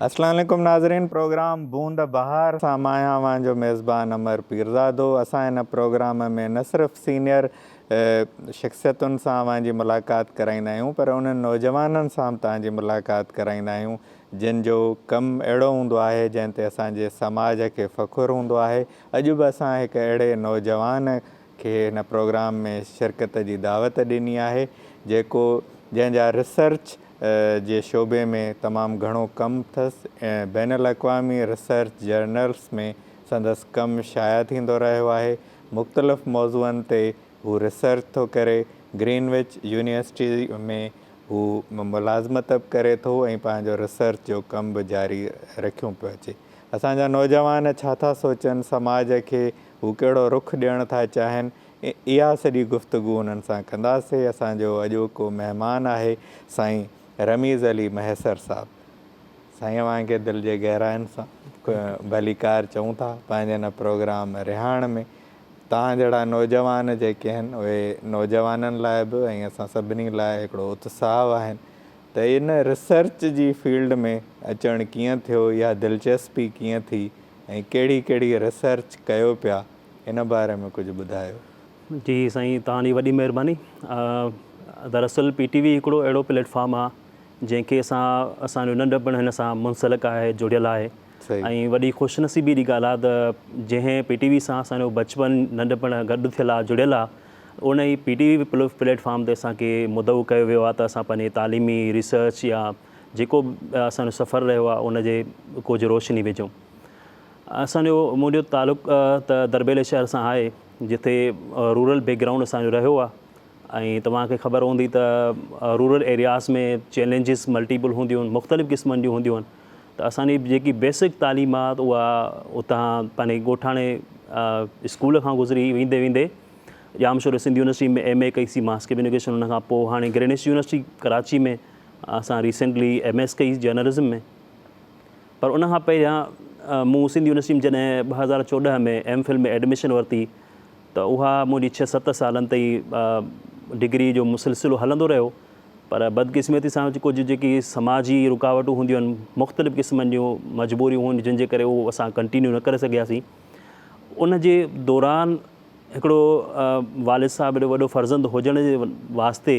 अस्सलाम वालेकुम नाज़रीन। प्रोग्राम बूंद बहार सां मां आहियां मुंहिंजो मेज़बान अमर पीरज़ादो। असां हिन प्रोग्राम में न सिर्फ़ु सीनियर शख़्सियतुनि सां तव्हांजी मुलाक़ात कराईंदा आहियूं, पर उन्हनि नौजवाननि सां तव्हांजी मुलाक़ात कराईंदा आहियूं जिन जो कमु अहिड़ो हूंदो आहे जंहिं ते असांजे समाज खे फ़ख़ुरु हूंदो आहे। अॼु बि असां हिकु अहिड़े नौजवान खे हिन प्रोग्राम में शिरकत जी दावत ॾिनी आहे जंहिंजा रिसर्च जे शोबे में तमामु घणो कमु अथसि ऐं बैनुल अक़वामी रिसर्च जर्नल्स में संदसि कमु शाया थींदो रहियो आहे। मुख़्तलिफ़ मौज़ूअनि ते हू रिसर्च थो करे। ग्रीनविच यूनिवर्सिटी में हू मुलाज़मत बि करे थो ऐं पंहिंजो रिसर्च जो कमु बि जारी रखियो पियो अचे। असांजा नौजवान छा था सोचनि, समाज खे हू कहिड़ो रुख़ ॾियणु था चाहिनि, इहा सॼी गुफ़्तगू उन्हनि सां कंदासीं। असांजो अॼोको महिमान आहे साईं रमीज़ अली मैसर साहिबु। साईं अव्हांखे दिलि जे गहराइनि सां भलीकार चऊं था पंहिंजे हिन प्रोग्राम रिहाइण में। तव्हां जहिड़ा नौजवान जेके आहिनि उहे नौजवाननि लाइ बि ऐं असां सभिनी लाइ हिकिड़ो उत्साह आहिनि त इन रिसर्च जी फील्ड में अचणु कीअं थियो, या दिलचस्पी कीअं थी ऐं कहिड़ी कहिड़ी रिसर्च कयो पिया, इन बारे में कुझु ॿुधायो। जी साईं, तव्हांजी वॾी महिरबानी। दरअसल PTV हिकिड़ो अहिड़ो प्लेटफॉर्म आहे जंहिंखे असांजो नंढपण हिन सां मुंसलिक आहे, जुड़ियल आहे। ऐं वॾी ख़ुशनसीबी जी ॻाल्हि आहे त जंहिं PTV सां असांजो बचपन नंढपण गॾु थियल आहे, जुड़ियल आहे, उन ई PTV प्लेटफॉर्म ते असांखे मुदऊ कयो वियो आहे त असां पंहिंजे तालीमी रिसर्च या जेको असांजो सफ़र रहियो आहे उन जे कुझु रोशनी विझूं। मुंहिंजो तालुक़ त दरबेले शहर सां आहे जिथे रूरल बैकग्राउंड असांजो रहियो आहे। ऐं तव्हांखे ख़बर हूंदी त रूरल एरियाज़ में चैलेंजिस मल्टीपल हूंदियूं आहिनि, मुख़्तलिफ़ क़िस्मनि जूं हूंदियूं आहिनि। त असांजी जेकी बेसिक तालीमात उहा उतां पंहिंजे ॻोठाणे स्कूल खां गुज़री वेंदे वेंदे जामशोर सिंध यूनिवर्सिटी में MA कईसीं मास कम्युनिकेशन। उन खां पोइ हाणे ग्रेनिश यूनिवर्सिटी कराची में असां रिसेंटली MS कई जर्नलिज़म में। पर उन खां पहिरियां मूं सिंध यूनिवर्सिटी में जॾहिं 2014 में MPhil में एडमिशन वरिती त उहा मुंहिंजी 6-7 सालनि ताईं डिग्री जो सिलसिलो हलंदो रहियो। पर बदकिस्मती सां कुझु जेकी समाजी रुकावटूं हूंदियूं आहिनि, मुख़्तलिफ़ क़िस्मनि जूं मजबूरियूं हूंदियूं जिन जे करे उहो असां कंटिन्यू न करे सघियासीं। उन जे दौरान हिकिड़ो वालिद साहिब एॾो वॾो फ़र्ज़ंद हुजण जे वास्ते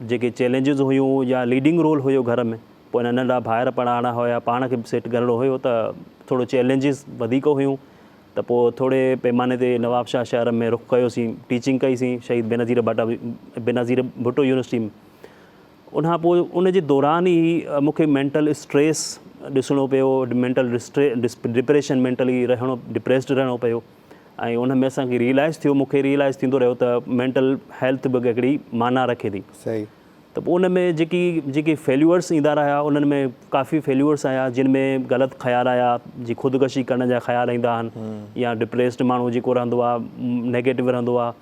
जेके चैलेंजिस हुयूं या लीडिंग रोल हुयो घर में, पोइ नंढा भाइर पढ़ाइणा हुया, पाण खे बि सेट करिणो हुयो, त थोरो चैलेंजिस वधीक हुयूं। त पोइ थोरे पैमाने ते नवाबशाह शहर में रुख़ कयोसीं, टीचिंग कईसीं शहीद बेनज़ीर भुट्टो यूनिवर्सिटी में। उनखां पोइ उन जे दौरान ई मूंखे मेंटल स्ट्रेस ॾिसणो पियो, डिप्रेशन, मेंटली डिप्रेस्ड रहणो पियो। ऐं उन में असांखे मूंखे रियलाइज़ थींदो रहियो त मेंटल हेल्थ बि हिकिड़ी माना रखे थी। सही। त पोइ उन में जेके फेल्यूअर्स ईंदा रहिया, उन्हनि में काफ़ी फेल्यूअर्स आया जिन में ग़लति ख़्याल आया, जी ख़ुदकशी करण जा ख़्याल ईंदा आहिनि, या डिप्रेस्ड माण्हू जेको रहंदो आहे, नेगेटिव रहंदो आहे,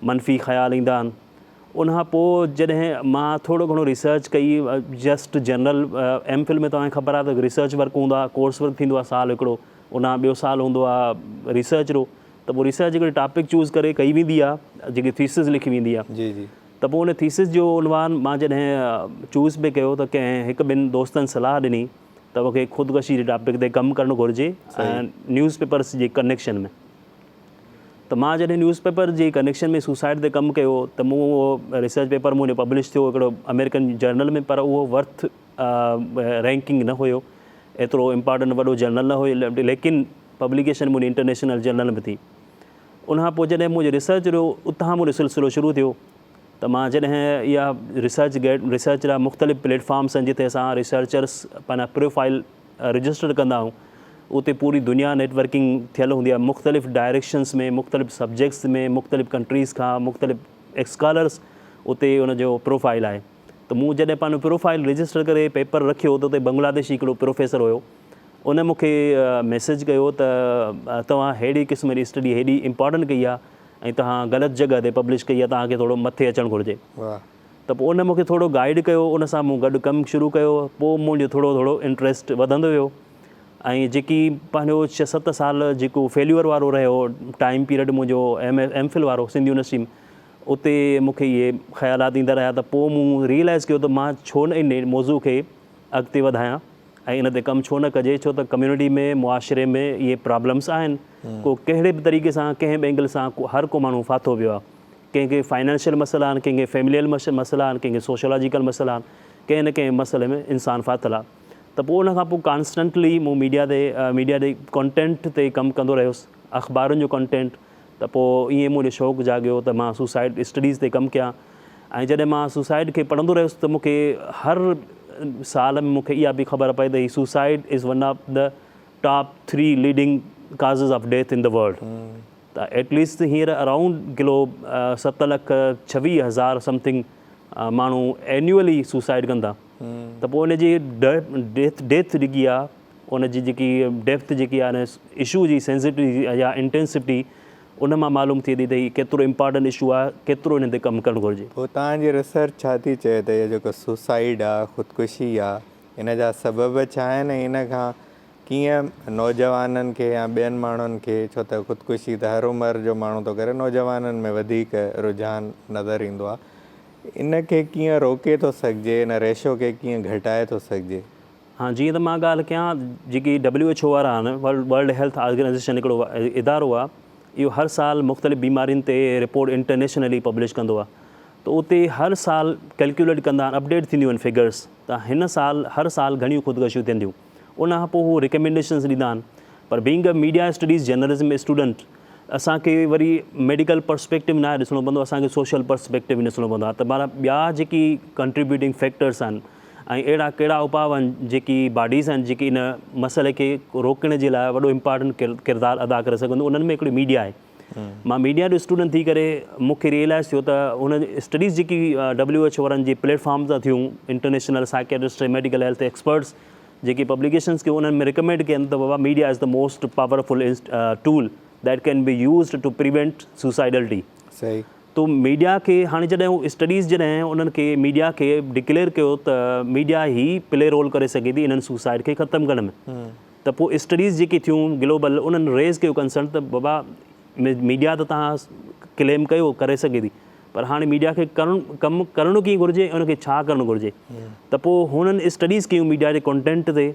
मनफ़ी ख़्याल ईंदा आहिनि। उनखां पोइ जॾहिं मां थोरो घणो रिसर्च कई, जस्ट जनरल MPhil में तव्हांखे ख़बर आहे त रिसर्च वर्क हूंदो आहे, कोर्स वर्क थींदो आहे साल हिकिड़ो, उनखां ॿियो साल हूंदो आहे रिसर्च जो। त पोइ रिसर्च हिकिड़ी टॉपिक चूज़ करे कई वेंदी आहे, जेकी थीसिस लिखी वेंदी आहे। जी जी। त पोइ उन थीसिस जो उनवान मां जॾहिं चूज़ पे कयो त कंहिं हिकु ॿिनि दोस्तनि सलाह ॾिनी त मूंखे ख़ुदकशी जे टॉपिक ते कमु करणु घुरिजे ऐं न्यूज़पेपर्स जे कनेक्शन में। त मां जॾहिं न्यूज़पेपर जे कनेक्शन में सुसाइड ते कमु कयो त मूं उहो रिसर्च पेपर मुंहिंजो पब्लिश थियो हिकिड़ो अमेरिकन जर्नल में, पर उहो वर्थ रैंकिंग न हुयो, एतिरो इम्पॉर्टेंट वॾो जर्नल न हुयो, लेकिन पब्लिकेशन मुंहिंजी इंटरनेशनल जर्नल में थी। उनखां पोइ जॾहिं मुंहिंजो रिसर्च जो उतां मुंहिंजो सिलसिलो शुरू थियो त मां जॾहिं इहा रिसर्च लाइ मुख़्तलिफ़ प्लेटफॉर्म्स आहिनि जिते असां रिसर्चर्स पंहिंजा प्रोफाइल रजिस्टर कंदा आहियूं, उते पूरी दुनिया नेटवर्किंग थियल हूंदी आहे, मुख़्तलिफ़ डायरेक्शन्स में, मुख़्तलिफ़ सब्जेक्ट्स में, मुख़्तलिफ़ कंट्रीज़ खां मुख़्तलिफ़ स्कॉलर्स उते उनजो प्रोफाइल आहे। त मूं जॾहिं पंहिंजो प्रोफाइल रजिस्टर करे पेपर रखियो त उते बांग्लादेशी हिकिड़ो प्रोफेसर हुयो, उन मूंखे मैसेज कयो त तव्हां अहिड़ी क़िस्म जी स्टडी हेॾी इम्पॉर्टेंट कई आहे ऐं तव्हां ग़लति जॻह ते पब्लिश कई आहे, तव्हांखे थोरो मथे अचणु घुरिजे। त पोइ उन मूंखे थोरो गाइड कयो, उन सां मूं गॾु कमु शुरू कयो। पोइ मुंहिंजो थोरो इंट्रस्ट वधंदो वियो ऐं जेकी पंहिंजो 6-7 साल जेको फेल्यूअर वारो रहियो टाइम पीरियड मुंहिंजो MPhil वारो सिंध यूनिवर्सिटी में, उते मूंखे इहे ख़्यालात ईंदा रहिया। त पोइ मूं रियलाइज़ कयो त मां छो न इन मौज़ू खे अॻिते वधायां ऐं इन ते कमु छो न कजे, छो त कम्यूनिटी में मुआशिरे में इहे प्रॉब्लम्स आहिनि। को कहिड़े बि तरीक़े सां कंहिं बि एंगल सां हर को माण्हू फाथो वियो आहे। कंहिंखे फाइनेंशियल मसइला आहिनि, कंहिंखे फैमिलियल मसइला आहिनि, कंहिंखे सोशोलॉजिकल मसइला आहिनि, कंहिं न कंहिं मसइले में इंसानु फाथल आहे। त पोइ उन खां पोइ कॉन्स्टेंटली मूं मीडिया ते कॉन्टेंट ते कमु कंदो रहियुसि, अख़बारुनि जो कॉन्टेंट। त पोइ ईअं मूं ॾे शौक़ु जाॻियो त मां सुसाइड स्टडीज़ ते कमु कयां। ऐं जॾहिं मां सुसाइड खे पढ़ंदो रहियुसि त मूंखे हर साल में मूंखे इहा बि ख़बर पई त ही suicide is one of the top 3 leading causes of death in the world. त एटलीस्ट हींअर अराउंड किलो 7,26,000 समथिंग माण्हू एन्युअली सुसाइड कंदा। त पोइ उनजी डेथ जेकी आहे, उनजी जेकी डेप्थ जेकी आहे इशू जी सेंसिटिविटी या इंटेंसिटी, उन मां मालूम थिए थी त हीउ केतिरो इम्पॉर्टेंट इशू आहे, केतिरो हिन ते कमु करणु घुरिजे। पोइ तव्हांजी रिसर्च छा थी चए त इहो जेको सुसाइड आहे, ख़ुदकुशी आहे, इन जा सबब छा आहिनि? इन खां कीअं नौजवाननि खे या ॿियनि माण्हुनि खे, छो त ख़ुदकुशी त हर उमिरि जो माण्हू थो करे, नौजवाननि में वधीक रुझान नज़र ईंदो आहे, इन खे कीअं रोके थो सघिजे, इन रेशो खे कीअं घटाए थो सघिजे? हाँ, जीअं त मां ॻाल्हि कयां, जेकी WHO वारा आहिनि, वर्ल्ड हेल्थ ऑर्गेनाइज़ेशन हिकिड़ो इदारो आहे, इहो हर साल मुख़्तलिफ़ बीमारियुनि ते रिपोर्ट इंटरनेशनली पब्लिश कंदो आहे। त उते हर साल कैलकुलेट कंदा आहिनि, अपडेट थींदियूं आहिनि फिगर्स, त हिन साल हर साल घणियूं ख़ुदकुशियूं थियंदियूं। उन खां पोइ हू रिकमेंडेशन्स ॾींदा आहिनि। पर being a media studies journalism student, असांखे वरी मेडिकल पर्सपेक्टिव न ॾिसणो पवंदो, असांखे सोशल पर्सपेक्टिव ॾिसणो पवंदो आहे। त माना ॿिया जेकी कंट्रीब्यूटिंग फैक्टर्स आहिनि ऐं अहिड़ा कहिड़ा उपाउ आहिनि जेकी बॉडीज़ आहिनि जेकी इन मसइले खे रोकण जे लाइ वॾो इम्पॉर्टेंट किरदारु अदा करे सघंदो, उन्हनि में हिकिड़ी मीडिया आहे। मां मीडिया जो स्टूडेंट थी करे मूंखे रियलाइज़ थियो त हुन स्टडीज़ जेकी WHO वारनि जी प्लेटफॉर्म था थियूं, international psychiatrist, medical health experts जेकी पब्लिकेशन्स खे उन्हनि में रिकमेंड कयनि त बाबा media is the most powerful tool that can be used to prevent suicidality. सही। तो मीडिया खे हाणे जॾहिं हू स्टडीज़ जॾहिं उन्हनि खे मीडिया खे डिक्लेयर कयो त मीडिया ई प्ले रोल करे सघे थी इन्हनि सुसाइड खे ख़तमु करण में, त पोइ स्टडीज़ जेकी थियूं ग्लोबल, उन्हनि रेज़ कयो कंसर्न त बाबा मीडिया त तव्हां क्लेम कयो करे सघे थी, पर हाणे मीडिया खे कमु करणो कीअं घुरिजे, उनखे छा करणु घुरिजे। त पोइ हुननि स्टडीज़ कयूं मीडिया जे कॉन्टेंट ते।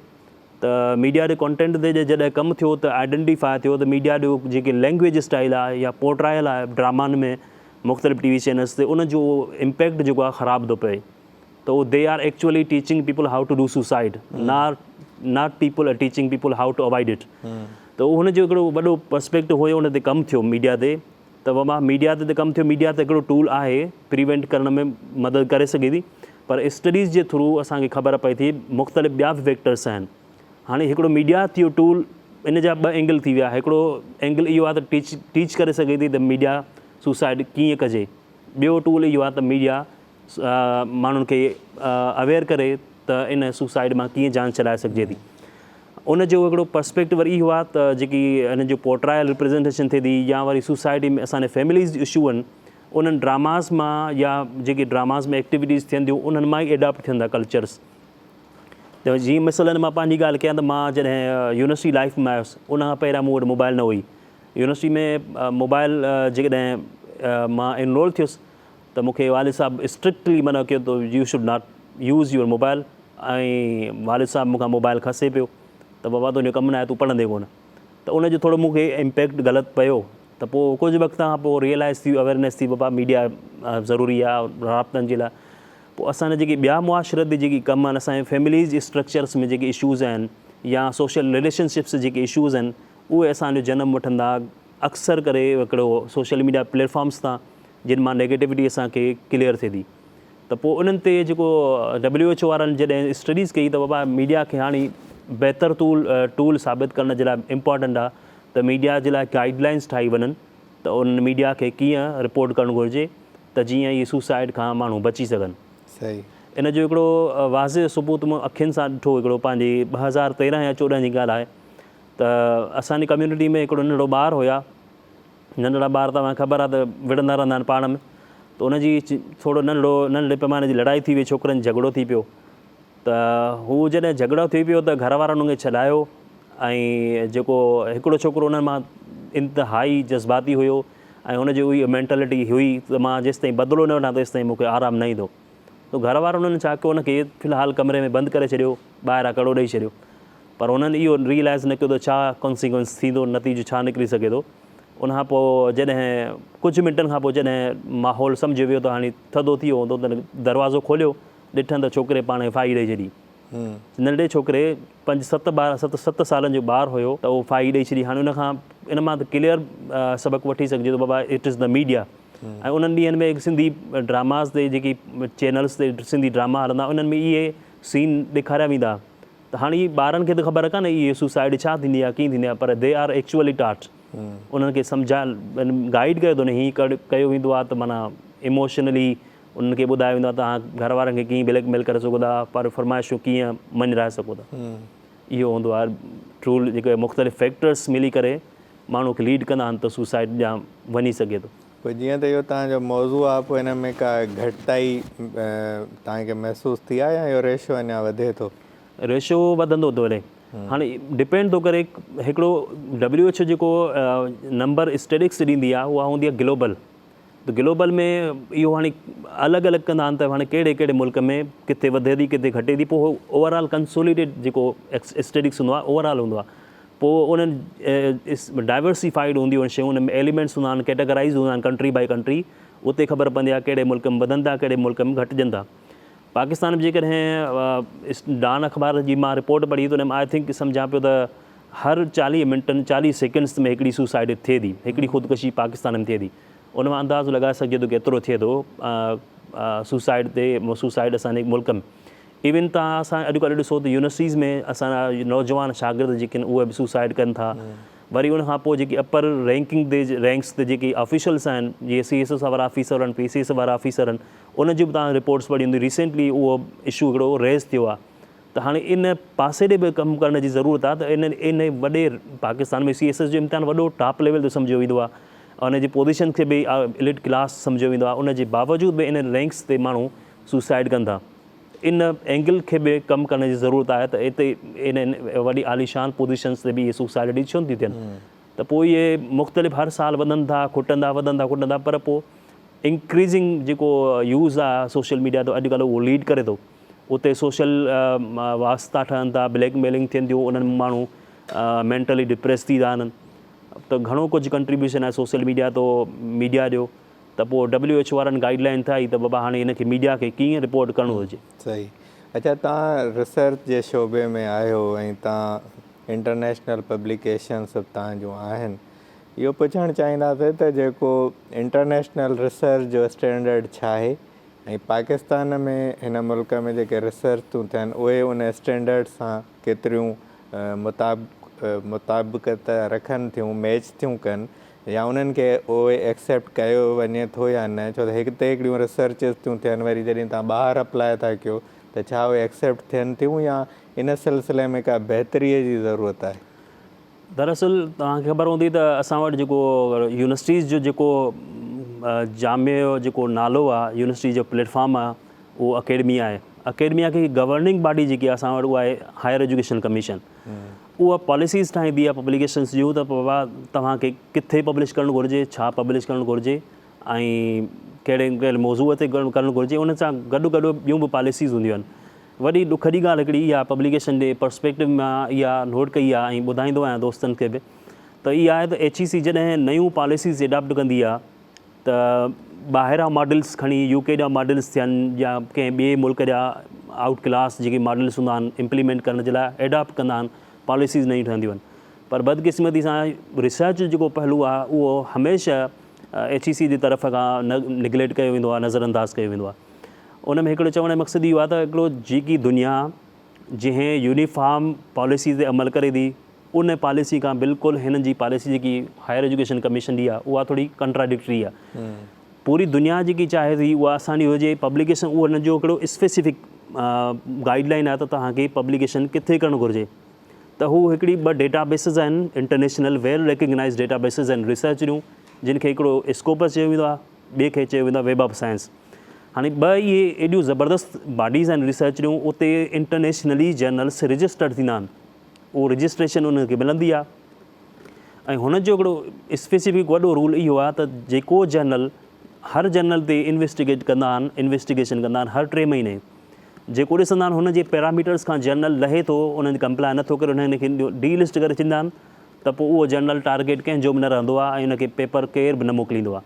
त मीडिया जे कॉन्टेंट ते जॾहिं कमु थियो त आइडेंटिफाई थियो त मीडिया जो जेकी लैंग्वेज स्टाइल आहे या पोर्ट्रायल आहे ड्रामानि में, मुख़्तलिफ़ TV चैनल्स ते, उनजो इम्पैक्ट जेको आहे ख़राबु थो पए। त उहो they are actually teaching people how to do suicide, not people are teaching people how to avoid it. त हुनजो हिकिड़ो वॾो पर्सपेक्टिव हुयो, उन ते कमु थियो मीडिया ते। त बाबा मीडिया ते कमु थियो, मीडिया त हिकिड़ो टूल आहे, प्रिवेंट करण में मदद करे सघे थी, पर स्टडीज़ जे थ्रू असांखे ख़बर पई थी मुख़्तलिफ़ ॿिया बि फैक्टर्स आहिनि। हाणे हिकिड़ो मीडिया थियो टूल, इन जा 2 एंगल थी विया। हिकिड़ो एंगल इहो आहे त टीच करे सघे थी त मीडिया सुसाइड कीअं कजे। ॿियो टूल इहो आहे त मीडिया माण्हुनि खे अवेयर करे त इन सुसाइड मां कीअं जान चलाए सघिजे थी। उनजो हिकिड़ो पर्सपेक्टिव वरी इहो आहे त जेकी इन जो पोर्ट्रायल रिप्रेज़ेंटेशन थिए थी, या वरी सोसाइटी में असांजे फैमिलीज़ इशू आहिनि, उन्हनि ड्रामाज़ मां या जेकी ड्रामाज़ में एक्टिविटीज़ थियंदियूं उन्हनि मां ई एडॉप्ट थियनि था कल्चर्स। त जीअं मिसलनि मां पंहिंजी ॻाल्हि कयां त मां जॾहिं यूनिवर्सिटी लाइफ में आयुसि, उन खां पहिरियां मूं वटि मोबाइल न हुई। यूनिवर्सिटी में मोबाइल जेकॾहिं मां इनरोल थियुसि त मूंखे वालिद साहब स्ट्रिक्टली मना कयो त U should not use your mobile, ऐं वालिद साहब मूंखां मोबाइल खसे पियो त बाबा तुंहिंजो कमु न आहे, तूं पढ़ंदे कोन। त उनजो थोरो मूंखे इम्पैक्ट ग़लति पियो। त पोइ कुझु वक़्त खां पोइ रियलाइज़ थी, अवेयरनेस थी, बाबा मीडिया ज़रूरी आहे राब्तनि जे लाइ। पोइ असांजा जेके ॿिया मुआशिरती जेकी कमु आहिनि, असांजे फैमिलीज़ स्ट्रक्चर्स में जेके इशूज़ आहिनि या सोशल रिलेशनशिप्स जेके इशूज़ आहिनि, उहे असांजो जनमु वठंदा अक्सर करे हिकिड़ो सोशल मीडिया प्लेटफॉर्म्स तां, जिन मां नेगेटिविटी असांखे क्लियर थिए थी। त पोइ उन्हनि ते जेको WHO वारनि जॾहिं स्टडीज़ कई त बाबा मीडिया खे हाणे बहितर टूल साबित करण जे लाइ इम्पॉर्टेंट आहे त मीडिया जे लाइ गाइडलाइंस ठाही वञनि त उन मीडिया खे कीअं रिपोर्ट करणु घुरिजे त जीअं इहे सुसाइड खां माण्हू बची सघनि। सही। इन जो हिकिड़ो वाज़े सबूत मां अखियुनि सां ॾिठो, हिकिड़ो पंहिंजी 2013 या 14 जी ॻाल्हि आहे त असांजी कम्यूनिटी में हिकिड़ो नंढड़ो ॿारु हुया। नंढड़ा ॿार तव्हांखे ख़बर आहे त विढ़ंदा रहंदा आहिनि पाण में, त उनजी थोरो नंढड़े पैमाने जी लड़ाई थी वई, छोकिरनि झगड़ो थी पियो। त हू जॾहिं झगड़ो थी पियो त घर वारनि हुनखे छॾायो, ऐं जेको हिकिड़ो छोकिरो उन मां इंतिहाई जज़्बाती हुयो ऐं हुनजी उहा मेंटेलिटी हुई त मां जेसिताईं बदिलो न वठां तेसिताईं मूंखे आरामु न ईंदो। त घर वारनि उन्हनि छा कयो उनखे फ़िलहालु कमरे में बंदि करे छॾियो, ॿाहिरां कड़ो ॾेई छॾियो। पर उन्हनि इहो रियलाइज़ न कयो त छा कॉन्सिक्वेंस थींदो, नतीजो छा निकिरी सघे थो। उनखां पोइ जॾहिं कुझु मिंटनि खां पोइ जॾहिं माहौल सम्झि वियो त हाणे थधो थी वियो हूंदो त दरवाज़ो खोलियो, ॾिठनि त छोकिरे पाण फाई ॾेई छॾी। नंढे छोकिरे 7 सालनि जो ॿारु हुयो त उहो फाई ॾेई छॾी। हाणे उनखां इन मां त क्लियर सबक़ु वठी सघिजे थो बाबा इट इज़ द मीडिया। ऐं उन्हनि ॾींहंनि में सिंधी ड्रामाज़ ते जेकी चैनल्स ते सिंधी ड्रामा हलंदा उन्हनि में इहे सीन ॾेखारिया वेंदा। त हाणे ॿारनि खे त ख़बर कान्हे इहे सुसाइड छा थींदी आहे, कीअं थींदी आहे, पर दे आर एक्चुअली टाट। उन्हनि खे सम्झाए गाइड कयो थो न, हीअं कयो वेंदो आहे त माना इमोशनली उन्हनि खे ॿुधायो वेंदो आहे त तव्हां घर वारनि खे कीअं ब्लैकमेल करे सघो था, पर फरमाइशूं कीअं मञाए सघो था। इहो हूंदो आहे ट्रूल, जेके मुख़्तलिफ़ फैक्टर्स मिली करे माण्हू खे लीड कंदा आहिनि त सुसाइड ॾांहुं वञी सघे थो। पोइ जीअं त इहो तव्हांजो मौज़ू आहे, पोइ हिन में का घटिताई तव्हांखे महसूसु थी आहे या इहो रेशो अञा वधे थो? रेशो वधंदो थो वञे। हाणे डिपेंड थो करे, हिकिड़ो WHO जेको नंबर स्टेटिक्स ॾींदी आहे उहा हूंदी आहे ग्लोबल। त ग्लोबल में इहो हाणे अलॻि अलॻि कंदा आहिनि त हाणे कहिड़े कहिड़े मुल्क में किथे वधे थी किथे घटे थी, पोइ ओवरऑल कंसोलिडेट जेको स्टेटिक्स हूंदो आहे ओवरऑल हूंदो आहे। पोइ उन्हनि डाइवर्सिफाइड हूंदियूं आहिनि शयूं, उन में एलिमेंट्स हूंदा आहिनि, कैटेगराइज़ हूंदा आहिनि कंट्री बाई कंट्री। उते ख़बर पवंदी आहे कहिड़े मुल्क में वधनि था कहिड़े मुल्क में घटिजनि था। पाकिस्तान में जेकॾहिं डॉन अख़बार जी मां रिपोर्ट पढ़ी त उन में आई थिंक सम्झां पियो त हर 40 मिंटनि 40 सेकेंड्स में हिकिड़ी सुसाइड थिए थी, हिकिड़ी ख़ुदकुशी पाकिस्तान में थिए थी। उन मां अंदाज़ो लॻाए सघिजे थो केतिरो थिए थो सुसाइड असांजे मुल्क में। इवन तव्हां असां अॼुकल्ह ॾिसो त यूनिवर्सिटीज़ में असांजा नौजवान शागिर्द जेके आहिनि उहे बि सुसाइड कनि था। वरी उनखां पोइ जेकी अपर रैंकिंग ते रैंक्स ते जेके ऑफिशियल्स आहिनि, जीअं CSS वारा ऑफिसर आहिनि, PCS वारा ऑफिसर आहिनि, उन जी बि तव्हां रिपोर्ट्स पढ़ी हूंदी। रिसेंटली उहो इशू हिकिड़ो रेज़ थियो आहे। त हाणे इन पासे ॾे बि कमु करण जी ज़रूरत आहे। त इन वॾे पाकिस्तान में CSS जो इम्तिहान वॾो टॉप लेवल ते सम्झो वेंदो आहे, उन जी पोज़ीशन खे बि एलिट क्लास सम्झो वेंदो आहे। उन जे बावजूदि बि इन रैंक्स ते माण्हू सुसाइड कनि था। इन एंगल खे बि कमु करण जी ज़रूरत आहे त हिते इन वॾी आलीशान पोज़ीशन्स ते बि इहे सुसाइड छो नथियूं थियनि। त पोइ इहे मुख़्तलिफ़ हर साल वधनि था, खुटंदा वधंदा खुटंदा, पर पोइ इंक्रीज़िंग जेको यूज़ आहे सोशल मीडिया तो अॼुकल्ह उहो लीड करे थो। उते सोशल वास्ता ठहनि था, ब्लैकमेलिंग थियनि थियूं, उन्हनि माण्हू मेंटली डिप्रेस थी था वञनि। त घणो कुझु कंट्रीब्यूशन आहे सोशल मीडिया तो मीडिया जो। त पोइ WHO वारनि गाइडलाइन ठाही त बाबा हाणे हिनखे मीडिया खे कीअं रिपोर्ट करिणो हुजे। सही। अच्छा, तव्हां रिसर्च जे शोबे में आहियो ऐं तव्हां इंटरनेशनल पब्लिकेशन्स बि तव्हांजूं आहिनि। इहो पुछणु चाहींदासीं त जेको इंटरनेशनल रिसर्च जो स्टैंडर्ड छा आहे ऐं पाकिस्तान में हिन मुल्क में जेके रिसर्च थियूं थियनि उहे उन स्टैंडर्ड सां केतिरियूं मुताबिक़त रखनि थियूं, मैच थियूं कनि, या उन्हनि खे उहे एक्सेप्ट कयो वञे थो या न। छो त हिते हिकिड़ियूं रिसर्चिस थियूं थियनि, वरी जॾहिं तव्हां ॿाहिरि अप्लाई था कयो त छा उहे एक्सेप्ट थियनि थियूं या इन सिलसिले में का बहितरीअ जी ज़रूरत आहे? दरअसल तव्हांखे ख़बर हूंदी त असां वटि जेको यूनिवर्सिटीज़ जो जेको जामिया जो जेको नालो आहे, यूनिवर्सिटी जो प्लेटफॉर्म आहे, उहो अकेडमिया आहे। अकेडमिया खे गवर्निंग बॉडी जेकी आहे असां वटि उहा आहे हायर एजुकेशन कमीशन। उहा पॉलिसीज़ ठाहींदी आहे पब्लिकेशन्स जूं त बाबा तव्हांखे किथे पब्लिश करणु घुरिजे, छा पब्लिश करणु घुरिजे ऐं कहिड़े कहिड़े मौज़ूअ ते करणु घुरिजे। उन सां गॾु गॾु ॿियूं बि पॉलिसीज़ हूंदियूं आहिनि। वॾी ॾुख जी ॻाल्हि हिकिड़ी इहा पब्लिकेशन जे पर्सपेक्टिव मां इहा नोट कई आहे ऐं ॿुधाईंदो आहियां दोस्तनि खे बि, त इहा आहे त HEC जॾहिं नयूं पॉलिसीज़ एडॉप्ट कंदी आहे त ॿाहिरां मॉडल्स खणी UK जा मॉडल्स थियनि या कंहिं ॿिए मुल्क जा आउट क्लास जेके मॉडल्स हूंदा आहिनि इम्प्लीमेंट करण जे लाइ एडॉप्ट कंदा आहिनि, पॉलिसीज़ नयूं ठहंदियूं आहिनि। पर बदकिस्मती सां रिसर्च जेको पहलू आहे उहो हमेशह HEC जी तरफ़ खां निगलेक्ट कयो वेंदो आहे, नज़रअंदाज़ कयो वेंदो आहे। उन में हिकिड़ो चवण जो मक़सदु इहो आहे त हिकिड़ो जेकी दुनिया जंहिं यूनिफॉर्म पॉलिसी ते अमल करे थी, उन पॉलिसी खां बिल्कुलु हिननि जी पॉलिसी जेकी हायर एजुकेशन कमीशन जी आहे उहा थोरी कंट्राडिक्टरी आहे। पूरी दुनिया जेकी चाहे थी उहा असांजी हुजे पब्लिकेशन, उहो हुन जो हिकिड़ो स्पेसिफिक गाइडलाइन आहे त तव्हांखे पब्लिकेशन किथे करणु घुरिजे। त हू हिकिड़ी ॿ डेटाबेसिस आहिनि, इंटरनेशनल वेल रिकग्नाइज़ डेटाबेसिस आहिनि रिसर्च जूं, जिन खे हिकिड़ो स्कोपस चयो वेंदो आहे, ॿिए खे चयो वेंदो आहे वेब ऑफ साइंस। हाणे ॿ इहे एॾियूं ज़बरदस्त बॉडीज़ आहिनि रिसर्च जूं, उते इंटरनेशनली जर्नल्स रजिस्टर्ड थींदा आहिनि। उहो रजिस्ट्रेशन उनखे मिलंदी आहे ऐं हुन जो हिकिड़ो स्पेसिफिक वॾो रूल इहो आहे त जेको जर्नल हर जर्नल ते इन्वेस्टिगेशन कंदा आहिनि हर 3 महीने। जेको ॾिसंदा आहिनि हुन जे पैरामीटर्स खां जर्नल लहे थो, उन्हनि जी कंप्लाए नथो करे, उन्हनि खे डी लिस्ट करे छॾींदा आहिनि, त पोइ उहो जर्नल टारगेट कंहिंजो बि न रहंदो आहे ऐं उनखे पेपर केरु बि न मोकिलींदो आहे।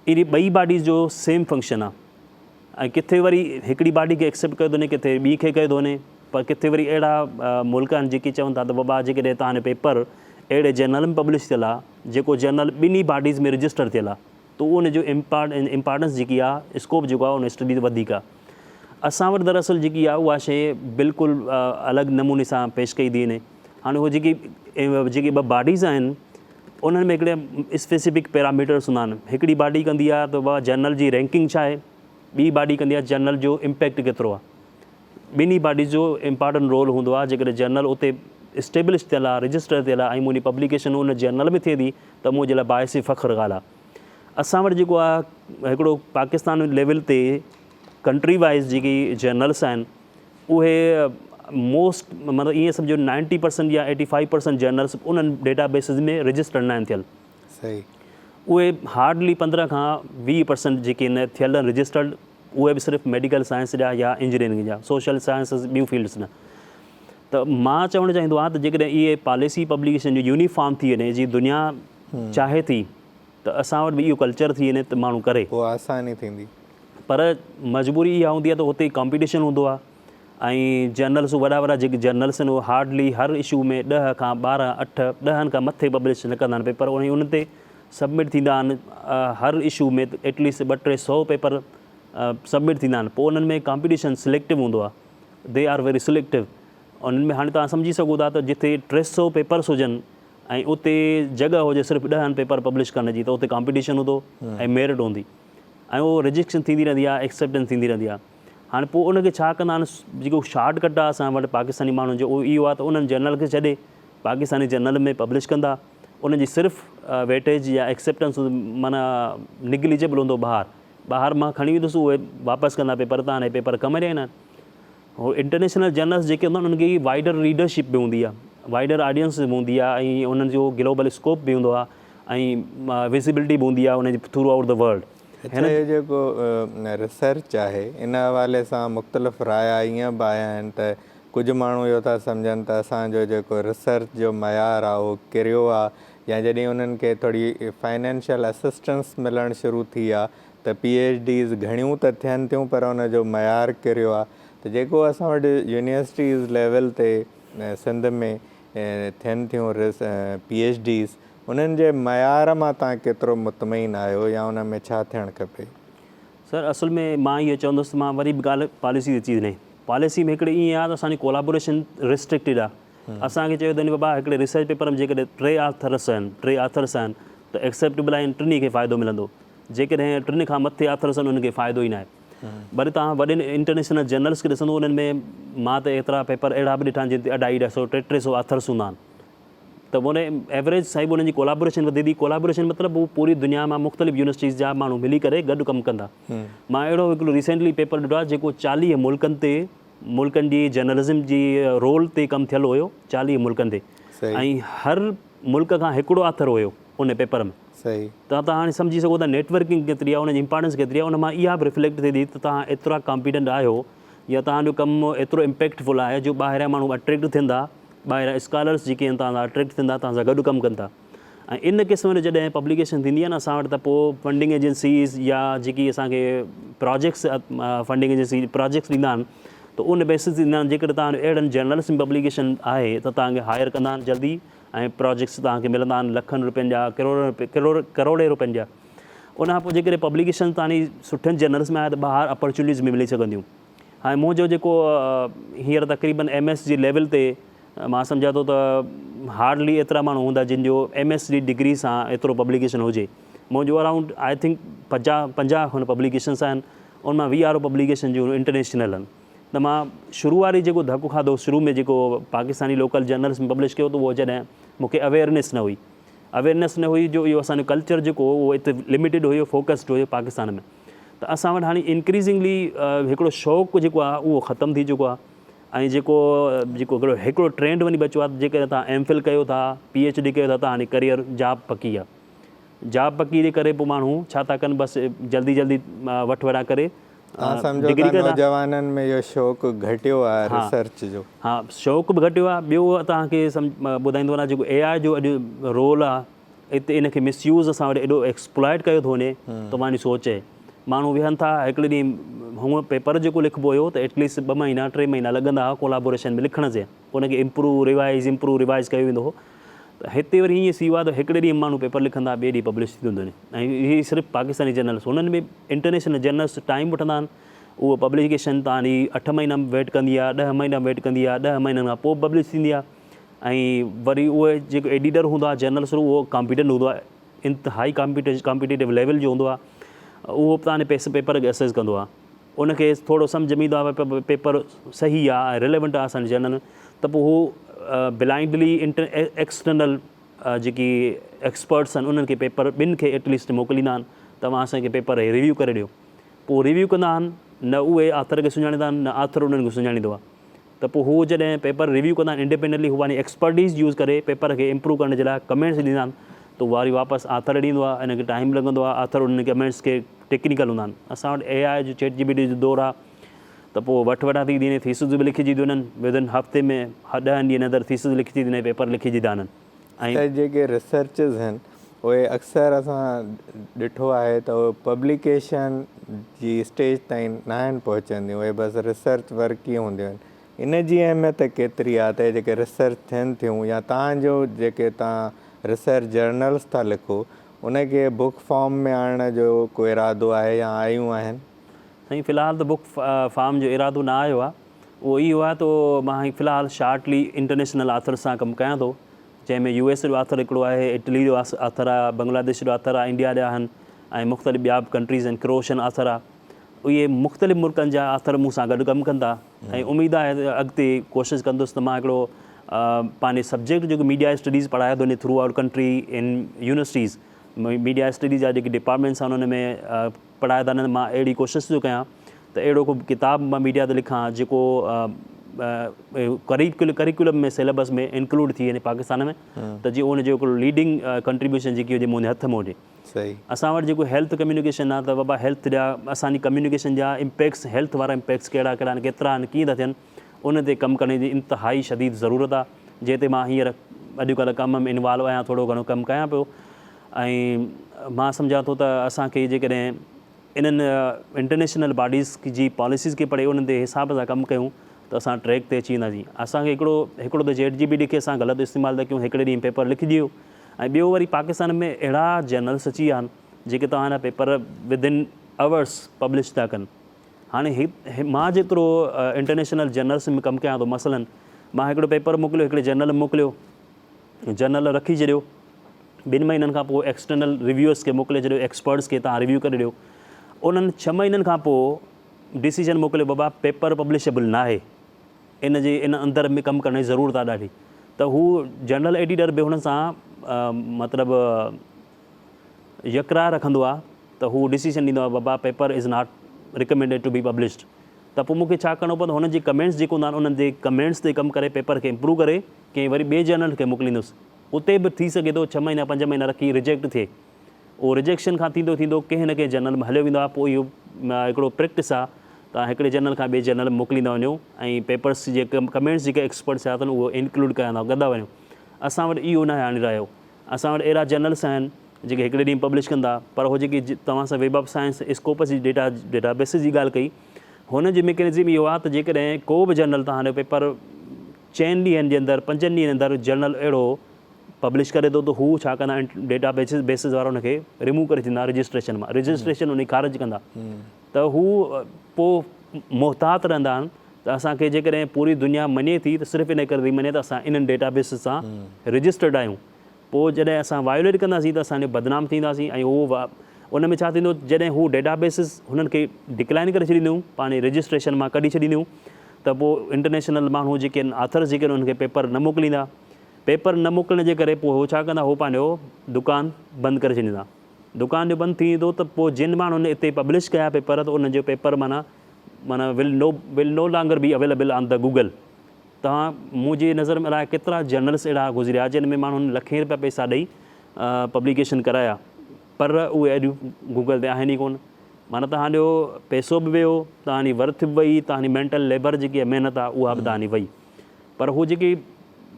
अहिड़ी ॿई बॉडीज़ जो सेम फंक्शन आहे। ऐं किथे वरी हिकिड़ी बॉडी खे एक्सेप्ट कयो थो वञे, किथे ॿी खे कयो थो वञे, पर किथे वरी अहिड़ा मुल्क आहिनि जेके चवनि था त बाबा जेकॾहिं तव्हांजो पेपर अहिड़े जर्नल में पब्लिश थियल आहे जेको जर्नल ॿिन्ही बॉडीज़ में रजिस्टर थियल आहे, त उहो उनजो इम्पॉर्टेंस जेकी आहे, स्कोप जेको आहे उन स्टडी वधीक आहे। असां वटि दरअसल जेकी आहे उहा शइ बिल्कुलु अलॻि नमूने सां पेश कई थी वञे। हाणे उहे जेकी ॿ बॉडीज़ आहिनि उन्हनि में हिकिड़े स्पेसिफिक पैरामीटर्स हूंदा आहिनि। हिकिड़ी बॉडी कंदी आहे त उहा जर्नल जी रैंकिंग छा आहे, ॿी बॉडी कंदी आहे जर्नल जो इम्पैक्ट केतिरो आहे। ॿिन्ही बॉडीज़ जो इम्पॉर्टेंट रोल हूंदो आहे। जेकॾहिं जर्नल उते इस्टेब्लिश थियल आहे, रजिस्टर थियल आहे ऐं मुंहिंजी पब्लिकेशन उन जर्नल में थिए थी, त मुंहिंजे लाइ बाइसी फ़ख्रु ॻाल्हि आहे। असां वटि जेको आहे हिकिड़ो पाकिस्तान लेवल ते कंट्री वाइज़ जेकी जर्नल्स आहिनि उहे मोस्ट मतिलबु ईअं सम्झो 90% या 85% जर्नल्स उन्हनि डेटाबेसिस में रजिस्टर न आहिनि थियल। सही। उहे हार्डली 15 खां 20% जेके न थियल आहिनि रजिस्टर्ड, उहे बि सिर्फ़ु मेडिकल साइंस जा या इंजीनियरिंग जा, सोशल साइंसिस ॿियूं फील्ड्स न। त मां चवणु चाहींदो आहियां त जेकॾहिं इहे पॉलिसी पब्लिकेशन जो यूनिफॉर्म थी वञे, जीअं दुनिया चाहे थी, त असां वटि बि इहो कल्चर थी वञे त माण्हू करे, पोइ आसानी थींदी। पर मजबूरी इहा हूंदी आहे त हुते कॉम्पिटिशन हूंदो आहे ऐं जर्नल्स वॾा जेके जर्नल्स आहिनि उहे हार्डली हर इशू में 10 खां 12, 8, 10 खां मथे पब्लिश न कंदा आहिनि पेपर, उन ते सबमिट थींदा आहिनि। हर इशू में एटलीस्ट 200-300 पेपर सबमिट थींदा आहिनि। पोइ उन्हनि में कॉम्पिटिशन सिलेक्टिव हूंदो आहे, दे आर वेरी सिलेक्टिव। उन्हनि में हाणे तव्हां सम्झी सघो था त जिथे 300 पेपर्स हुजनि ऐं उते जॻह हुजे सिर्फ़ु 10 पेपर पब्लिश करण जी, त उते कॉम्पिटिशन हूंदो ऐं मेरिट हूंदी ऐं उहो रजिस्ट्रेशन थींदी रहंदी आहे, एक्सेप्टेंस थींदी रहंदी आहे। हाणे पोइ उनखे छा कंदा आहिनि, जेको शॉर्टकट आहे असां वटि पाकिस्तानी माण्हुनि जो, उहो इहो आहे त उन्हनि जर्नल खे छॾे पाकिस्तानी जर्नल में पब्लिश कंदा, उनजी सिर्फ़ु वेटेज या एक्सेप्टेंस माना निगलिजिबल हूंदो। ॿाहिरि मां खणी वेंदुसि, उहे वापसि कंदा पेपर, तव्हां हाणे पेपर कम ॾियनि। उहो इंटरनेशनल जर्नल्स जेके हूंदा आहिनि उनखे वाइडर रीडरशिप बि हूंदी आहे, वाइडर ऑडियंस बि हूंदी आहे ऐं उन्हनि जो ग्लोबल स्कोप बि हूंदो आहे ऐं विज़िबिलिटी बि हूंदी आहे उनजी थ्रू आउट द वर्ल्ड। अच्छा, ये जेको रिसर्च आहे इन हवाले सां मुख़्तलिफ़ राय ईअं बि आया आहिनि त कुझु माण्हू इहो था सम्झनि त असांजो जेको रिसर्च जो मयार आहे उहो किरियो आहे, या जॾहिं उन्हनि खे थोरी फाइनेंशियल असिस्टेंस मिलणु शुरू थी आहे त PhDs घणियूं त थियनि थियूं पर उनजो मयार किरियो आहे। त जेको असां वटि यूनिवर्सिटीज़ लेवल ते सिंध में थियनि थियूं PhDs, उन्हनि जे मयार मां तव्हां केतिरो मुतमइन आहियो या उन में छा थियणु खपे? सर असुल में मां इहो चवंदुसि, मां वरी बि ॻाल्हि पॉलिसी जी चीज़ न, पॉलिसी में हिकिड़ी ईअं आहे त असांजी कोलाबोरेशन रिस्ट्रिक्टेड आहे। असांखे चयो त बाबा हिकिड़े रिसर्च पेपर में जेकॾहिं 3 ऑथर्स आहिनि त एक्सेप्टेबल आहिनि, 3 खे फ़ाइदो मिलंदो। जेकॾहिं 3 खां मथे ऑथर्स आहिनि उनखे फ़ाइदो ई न आहे। वरी तव्हां वॾे इंटरनेशनल जर्नल्स खे ॾिसंदो, उन्हनि में मां त एतिरा पेपर अहिड़ा बि ॾिठा आहिनि जिते 250, 300 ऑथर्स हूंदा आहिनि। त उन एवरेज साहिबु उन्हनि जी कोलाबोरेशन वधे थी। कोलाबोरेशन मतिलबु उहो पूरी दुनिया मां मुख़्तलिफ़ यूनिवर्सिटीज़ जा माण्हू मिली करे गॾु कमु कंदा। मां अहिड़ो हिकिड़ो रिसेंटली पेपर ॾिठो आहे जेको 40 मुल्कनि जी जर्नलिज़म जी रोल ते कमु थियल हुयो, 40 मुल्कनि ते, ऐं हर मुल्क खां हिकिड़ो ऑथर हुयो उन पेपर में। सही। त तव्हां हाणे सम्झी सघो था नेटवर्किंग केतिरी आहे, उनजी इंपॉर्टेंस केतिरी आहे। उन मां इहा बि रिफ्लेक्ट थिए थी त तव्हां एतिरा कॉम्पिटेंट आहियो या तव्हांजो कमु एतिरो इम्पैक्टफुल आहे जो ॿाहिरियां माण्हू अट्रैक्ट थियंदा, ॿाहिरियां स्कॉलर्स जेके आहिनि तव्हां अट्रैक्ट थींदा, तव्हां सां गॾु कमु कनि था। ऐं इन क़िस्म जो जॾहिं पब्लिकेशन थींदी आहे न असां वटि, त पोइ फंडिंग एजेंसीज़ या जेकी असांखे प्रोजेक्ट्स फंडिंग एजेंसी प्रोजेक्ट्स ॾींदा आहिनि, त उन बेसिस ॾींदा आहिनि। जेकॾहिं तव्हां अहिड़नि जर्नल्स में पब्लिकेशन आहे त तव्हांखे हायर कंदा आहिनि जल्दी, ऐं प्रोजेक्ट्स तव्हांखे मिलंदा आहिनि लखनि रुपयनि जा, करोड़े रुपयनि जा। उनखां पोइ जेकॾहिं पब्लिकेशन तव्हांजी सुठनि जर्नल्स में आहे त ॿाहिरि अपॉर्चुनिटीज़ में मिली सघंदियूं। हाणे मुंहिंजो जेको हींअर तक़रीबन MS जी लेवल ते मां सम्झा थो त हार्डली एतिरा माण्हू हूंदा जिन जो MS जी डिग्री सां एतिरो पब्लिकेशन हुजे। मुंहिंजो अराउंड आई थिंक 50 खनि पब्लिकेशन्स आहिनि, उन मां 20 पब्लिकेशन जूं इंटरनेशनल आहिनि। त मां शुरू वारी जेको धकु खाधो शुरू में जेको पाकिस्तानी लोकल जर्नल्स में पब्लिश कयो त उहो जॾहिं मूंखे अवेयरनेस न हुई जो इहो असांजो कल्चर जेको उहो हिते लिमिटेड हुयो, फोकस्ड हुयो पाकिस्तान में। त असां वटि हाणे इंक्रीज़िंगली हिकिड़ो शौक़ु जेको आहे उहो ख़तमु थी चुको आहे। ऐं जेको हिकिड़ो ट्रेंड वञी बचियो आहे, जेकॾहिं तव्हां MPhil कयो था, PhD कयो था, त हाणे करियर जॉब पकी आहे। जॉब पकी जे करे पोइ माण्हू छा था कनि बसि जल्दी जल्दी वठि वठा करे सम्झो डिग्री था नौजवाननि में इहो शौक़ु घटियो आहे रिसर्च जो। हा, शौक़ु बि घटियो आहे। ॿियो तव्हांखे ॿुधाईंदो वञा जेको AI जो अॼु रोल आहे, हिते इनखे मिसयूज़ असां वटि एॾो एक्सप्लॉइट कयो थो वञे, तव्हांजी सोच आहे। माण्हू वेहनि था, हिकिड़े ॾींहुं हूअं पेपर जेको लिखिबो हुयो त एटलीस्ट 2 महीना 3 महीना लॻंदा हुआ कोलाबोरेशन में लिखण जे, उनखे इम्प्रूव रिवाइज़ कयो वेंदो हो। त हिते वरी हीअं थी वियो आहे त हिकिड़े ॾींहुं माण्हू पेपर लिखंदा, ॿिए ॾींहुं पब्लिश थी वेंदो वञे। ऐं इहे सिर्फ़ु पाकिस्तानी जर्नल्स, हुननि में इंटरनेशनल जर्नल्स टाइम वठंदा आहिनि। उहो पब्लिकेशन तव्हांजी 8 महीना वेट कंदी आहे, 10 महीना वेट कंदी आहे, 10 महीननि खां पोइ पब्लिश थींदी आहे। ऐं वरी उहे जेको एडिटर हूंदो आहे जर्नल्स, उहो कॉम्पिटेंट हूंदो आहे, इंतिहाई कॉम्पिटेटिव लेवल जो हूंदो आहे। उहो तव्हांजे पेपर खे असेस कंदो आहे, उनखे थोरो सम्झ में ईंदो आहे पेपर सही आहे, रिलेवेंट आहे असांजे जर्नल, त पोइ हू ब्लाइंडली एक्सटर्नल जेकी एक्सपर्ट्स आहिनि उन्हनि खे पेपर ॿिनि खे एटलीस्ट मोकिलींदा आहिनि, तव्हां असांखे पेपर रिव्यू करे ॾियो। पोइ रिव्यू कंदा आहिनि, न उहे आथर खे सुञाणींदा आहिनि, न आथर उन्हनि खे सुञाणींदो आहे। त पोइ हू जॾहिं पेपर रिव्यू कंदा आहिनि इंडिपेंडेंटली, हू पंहिंजी एक्सपर्टीज़ यूज़ करे पेपर खे इम्प्रूव करण जे लाइ कमेंट्स ॾींदा आहिनि, त वरी वापसि आथर ॾींदो आहे। हिनखे टाइम लॻंदो आहे, आथर उन्हनि कमेंट्स खे टेक्निकल हूंदा आहिनि। असां वटि AI जो ChatGPT जो दौरु आहे, त पोइ वठि वठा थी वञे, थीसिस बि लिखिजी थी वञनि, विदिन हफ़्ते में 10 ॾींहंनि जे अंदरि थीसिस लिखी थी वञे, पेपर लिखिजी था वञनि। ऐं जेके रिसर्चिस आहिनि उहे अक्सर असां ॾिठो आहे त उहे पब्लिकेशन जी स्टेज ताईं न आहिनि पहुचंदियूं, उहे बसि रिसर्च वर्क ई हूंदियूं आहिनि। इन जी अहमियत केतिरी आहे त जेके रिसर्च थियनि थियूं, या तव्हांजो जेके तव्हां रिसर्च जर्नल्स था लिखो उनखे बुक फॉर्म में आणण जो को इरादो आहे या आयूं आहिनि? साईं, फ़िलहालु त बुक फॉर्म जो इरादो न आयो आहे। उहो इहो आहे त मां फ़िलहालु शार्टली इंटरनेशनल आथर सां कमु कयां थो, जंहिंमें US जो आथर हिकिड़ो आहे, इटली जो आथर आहे, बांग्लादेश जो आथर आहे, इंडिया जा आहिनि, ऐं मुख़्तलिफ़ ॿिया बि कंट्रीज़ आहिनि, क्रोएशियन आथर आहे। इहे मुख़्तलिफ़ मुल्कनि जा आथर मूं सां गॾु कमु कंदा, ऐं उमेदु आहे त अॻिते कोशिशि कंदुसि त मां हिकिड़ो पंहिंजे सब्जेक्ट जेको मीडिया स्टडीज़ पढ़ाए थो वञे through out country in universities, media studies जा जेके डिपार्टमेंट्स आहिनि उन में पढ़ाए था वञनि, मां अहिड़ी कोशिशि थो कयां त अहिड़ो को किताबु मां मीडिया ते लिखां जेको करिकुलम में सिलेबस में इंक्लूड थी वञे पाकिस्तान में, त जीअं उनजो हिकिड़ो लीडिंग कंट्रीब्यूशन जेकी हुजे मुंहिंजे हथ में हुजे। सही। असां वटि जेको हेल्थ कम्युनिकेशन आहे, त बाबा हेल्थ जा असांजी कम्युनिकेशन जा इम्पैक्ट्स, हेल्थ वारा इम्पैक्ट्स कहिड़ा कहिड़ा आहिनि, केतिरा आहिनि, कीअं था थियनि, उन ते कमु करण जी इंतिहाई शदीद ज़रूरत आहे, जंहिं ते मां हींअर अॼुकल्ह कम में इन्वॉल्व आहियां, थोरो घणो कमु कयां पियो। ऐं मां सम्झां थो त असांखे जेकॾहिं इन्हनि इंटरनेशनल बॉडीज़ जी पॉलिसीज़ खे पढ़े उन्हनि ते हिसाब सां कमु कयूं त असां ट्रैक ते अची वेंदासीं। असांखे हिकिड़ो त ChatGPT खे असां ग़लति इस्तेमालु था कयूं, हिकिड़े ॾींहुं पेपर लिखिजी वियो। ऐं ॿियो वरी पाकिस्तान में अहिड़ा जर्नल्स अची विया आहिनि जेके तव्हां पेपर विदिन आवर्स पब्लिश था कनि। हाणे मां जेतिरो इंटरनेशनल जर्नल्स में कमु कयां थो, मसलन मां हिकिड़ो पेपर मोकिलियो, हिकिड़े जर्नल में मोकिलियो, जर्नल रखी छॾियो, 2 महीननि खां पोइ एक्सटर्नल रिव्यूअर्स खे मोकिले छॾियो, एक्सपर्ट्स खे तव्हां रिव्यू करे ॾियो। उन्हनि 6 महीननि खां पोइ डिसीजन मोकिलियो, बाबा पेपर पब्लिशेबल न आहे, इन अंदर में कमु करण जी ज़रूरत आहे ॾाढी। त हू जर्नल एडिटर बि हुन सां मतिलबु यकरार रखंदो आहे, त हू डिसीजन ॾींदो आहे बाबा paper is not recommended to be published. त पोइ मूंखे छा करिणो पवंदो, हुननि जे कमेंट्स जेको हूंदा आहिनि उन्हनि जे कमेंट्स ते कमु करे पेपर खे इम्प्रूव करे कंहिं वरी ॿिए जर्नल खे मोकिलींदुसि। उते बि थी सघे थो 6 महीना 5 महीना रखी रिजेक्ट थिए, उहो रिजेक्शन खां थींदो कंहिं न कंहिं जर्नल में हलियो वेंदो आहे। पोइ इहो हिकिड़ो प्रैक्टिस आहे, तव्हां हिकिड़े जर्नल खां ॿिए जर्नल में मोकिलींदा वञो ऐं पेपर्स जे कमेंट्स जेके एक्सपर्ट्स आया अथनि उहो इंक्लूड कंदा वञो। असां वटि इहो न हाणे रहियो। असां वटि अहिड़ा जर्नल्स आहिनि जेके हिकिड़े ॾींहुं पब्लिश कंदा, पर उहो जेकी तव्हां सां वेब ऑफ साइंस स्कोपस जी डेटाबेसिस जी ॻाल्हि कई, हुन जो मैकेनिज़म इहो आहे त जेकॾहिं को बि जर्नल तव्हांजो पेपर 4 ॾींहंनि जे अंदरि 5 ॾींहंनि जे अंदरि जर्नल अहिड़ो पब्लिश करे थो, त हू छा कंदा आहिनि, डेटाबेसिस वारा हुनखे रिमूव करे थींदा रजिस्ट्रेशन मां, रजिस्ट्रेशन उन ख़ारिज कंदा। त हू पोइ मुहतात रहंदा आहिनि त असांखे जेकॾहिं पूरी दुनिया मञे थी त सिर्फ़ु इन करे थी मञे त असां इन्हनि डेटाबेसिस सां रजिस्टर्ड आहियूं। पोइ जॾहिं असां वायोलेट कंदासीं त असांजो बदनाम थींदासीं। ऐं उहो उन में छा थींदो, जॾहिं हू डेटाबेसिस हुननि खे डिक्लाइन करे छॾींदियूं, पंहिंजे रजिस्ट्रेशन मां कढी छॾींदियूं, त पोइ इंटरनेशनल माण्हू जेके आहिनि आथर्स जेके आहिनि उन्हनि खे पेपर न मोकिलींदा। पेपर न मोकिलण जे करे पोइ हू छा कंदा, हू पंहिंजो दुकानु बंदि करे छॾींदा। दुकान जो बंदि थी वेंदो त पोइ जिन माण्हुनि हिते पब्लिश कया पेपर, त उनजो पेपर माना will no longer be available on the Google. तव्हां मुंहिंजी नज़र में अलाए केतिरा जर्नल्स अहिड़ा गुज़रिया जिन में माण्हुनि लखें रुपया पैसा ॾेई पब्लिकेशन कराया, पर उहे अॼु गूगल ते आहिनि ई कोन। माना तव्हांजो पैसो बि वियो, तव्हांजी वर्थ बि वई, तव्हांजी मेंटल लेबर जेकी आहे महिनत आहे उहा बि तव्हांजी वई। पर हू जेकी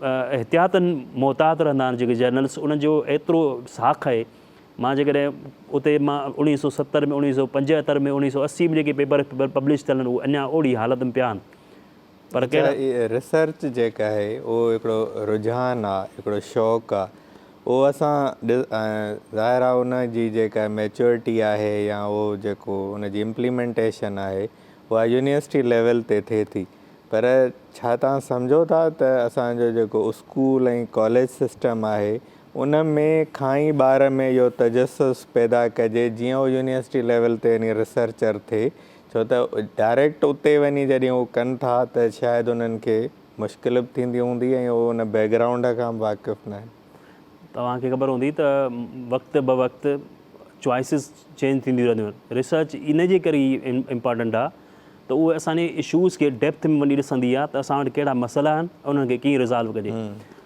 एहतियातनि मोहतात रहंदा आहिनि जेके जर्नल्स, उन्हनि जो एतिरो साख़ आहे। मां जेकॾहिं उते मां 1970 में, 1975 में, 1980 में जेके पेपर पब्लिश थियल आहिनि उहे अञा ओड़ी हालत में पिया आहिनि। पर रिसर्च जेका आहे उहो हिकिड़ो रुझान आहे, हिकिड़ो शौक़ु आहे। उहो असां ज़ाहिर आहे उन जी जेका मैच्योरिटी आहे या उहो जेको उन जी इम्प्लीमेंटेशन आहे उहा यूनिवर्सिटी लेवल ते थिए थी। पर छा तव्हां सम्झो था त असांजो जेको स्कूल ऐं कॉलेज सिस्टम आहे उन में खां ई ॿार में इहो तजसुस पैदा कजे जीअं उहो यूनिवर्सिटी लेवल ते यानी रिसर्चर थिए। छो त डायरेक्ट उते वञी जॾहिं उहो कनि था त शायदि उन्हनि खे मुश्किल बि थींदी हूंदी ऐं उहो उन बैकग्राउंड खां वाक़ुफ़ु न आहिनि। तव्हांखे ख़बर हूंदी त वक़्तु ब वक़्तु चॉइसिस चेंज थींदियूं रहंदियूं आहिनि। रिसर्च इन जे करे ई इम्पॉर्टेंट आहे त उहे असांजे इशूज़ खे डेप्थ में वञी ॾिसंदी आहे त असां वटि कहिड़ा मसइला आहिनि, उन्हनि खे कीअं रिज़ॉल्व कजे।